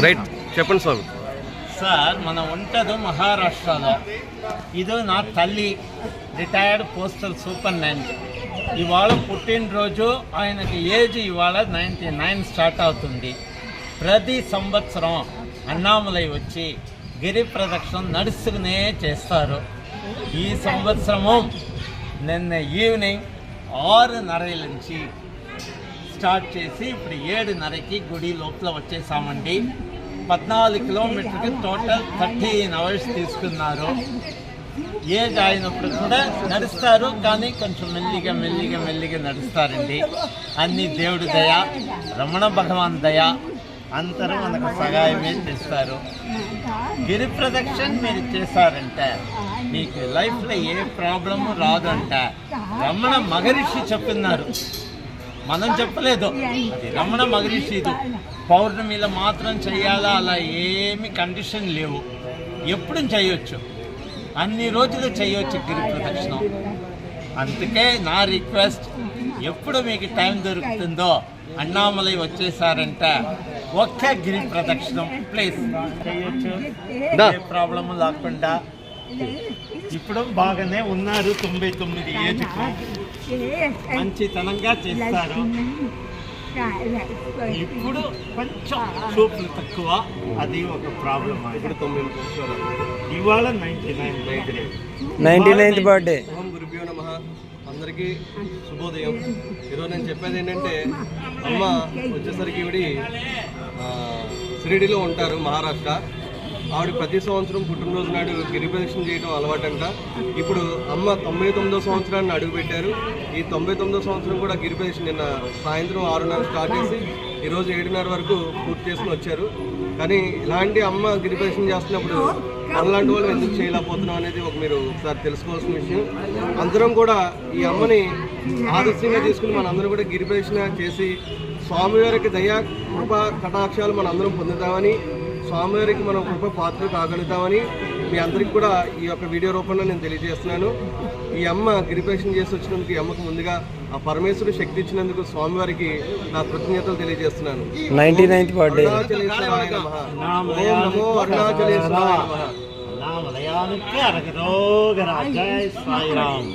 Right, చెప్పండి స్వామి. Sir మన ఉంటది మహారాష్ట్రలో. ఇది నా తల్లి, రిటైర్డ్ పోస్టల్ సూపరింటెండెంట్. ఇవాళ పుట్టినరోజు, ఆయనకి ఏజ్ ఇవాళ 99 స్టార్ట్ అవుతుంది. ప్రతి సంవత్సరం అన్నామలై వచ్చి గిరి ప్రదక్షిణ నడుస్తూనే చేస్తారు. ఈ సంవత్సరము నిన్న ఈవినింగ్ 6:30 నుంచి స్టార్ట్ చేసి ఇప్పుడు 7:30కి గుడి లోపల వచ్చేసామండి. 14 కిలోమీటర్కి టోటల్ 13 అవర్స్ తీసుకున్నారు. ఏజ్ అయినప్పుడు కూడా నడుస్తారు, కానీ కొంచెం మెల్లిగా నడుస్తారండి. అన్ని దేవుడి దయ, రమణ భగవాన్ దయ, అందరూ మనకు సహాయమే చేస్తారు. గిరి ప్రదక్షిణ మీరు చేశారంటే మీకు లైఫ్లో ఏ ప్రాబ్లము రాదు అంటే రమణ మహర్షి చెప్తున్నారు, మనం చెప్పలేదు. అది రమణ మహర్షి. పౌర్ణమిలో మాత్రం చేయాలా, అలా ఏమి కండిషన్ లేవు, ఎప్పుడు చేయొచ్చు, అన్ని రోజులు చేయొచ్చు గిరి ప్రదక్షిణం. అందుకే నా రిక్వెస్ట్, ఎప్పుడు మీకు టైం దొరుకుతుందో అన్నామలై వచ్చేసారంటే ఒక్క గిరి ప్రదక్షిణం ప్లీజ్ చేయొచ్చు, ఏ ప్రాబ్లము లేకుండా. ఇప్పుడు బాగానే ఉన్నారు, 99 ఏజ్కు మంచితనంగా చేస్తారు. ఇప్పుడు కొంచెం చూపులు తక్కువ, అది ఒక ప్రాబ్లం. ఇప్పుడు 9 సంవత్సరాలు, ఇవాళ 99th బర్త్డే. ఓం గురుభ్యో నమః. అందరికీ శుభోదయం. ఈరోజు నేను చెప్పేది ఏంటంటే, అమ్మ వచ్చేసరికి ఈవిడి షిరిడీలో ఉంటారు, మహారాష్ట్ర. ఆవిడ ప్రతి సంవత్సరం పుట్టినరోజు నాడు గిరి ప్రదక్షిణ చేయడం అలవాటంట. ఇప్పుడు అమ్మ 99వ సంవత్సరాన్ని అడుగుపెట్టారు. ఈ 99వ సంవత్సరం కూడా గిరి ప్రదక్షిణ నిన్న సాయంత్రం 6:30 స్టార్ట్ చేసి ఈరోజు 7:30 వరకు పూర్తి చేసుకుని వచ్చారు. కానీ ఇలాంటి అమ్మ గిరి ప్రదక్షిణ చేస్తున్నప్పుడు మనలాంటి వాళ్ళు ఎందుకు చేయలేకపోతున్నాం అనేది మీరు ఒకసారి తెలుసుకోవాల్సిన విషయం. అందరం కూడా ఈ అమ్మని ఆదర్శంగా తీసుకుని మనందరం కూడా గిరి ప్రదక్షిణ చేసి స్వామివారికి దయా కృప కటాక్షాలు మనందరం పొందుతామని, స్వామివారికి మనం కృప పాత్ర కాగలుగుతామని మీ అందరికీ కూడా ఈ యొక్క వీడియో రూపంలో నేను తెలియజేస్తున్నాను. ఈ అమ్మ గిరి ప్రదక్షిణ చేసి వచ్చినందుకు ఈ అమ్మకు ముందుగా ఆ పరమేశ్వరుడు శక్తి ఇచ్చినందుకు స్వామివారికి నా కృతజ్ఞతలు తెలియజేస్తున్నాను. 99th birthday. అరుణాచలేశ్వరాయ నమః. ఓం నమో అరుణాచలేశ్వరాయ నమః. నామలయానికి అరగరోగరాజాయ సాయిరామ్.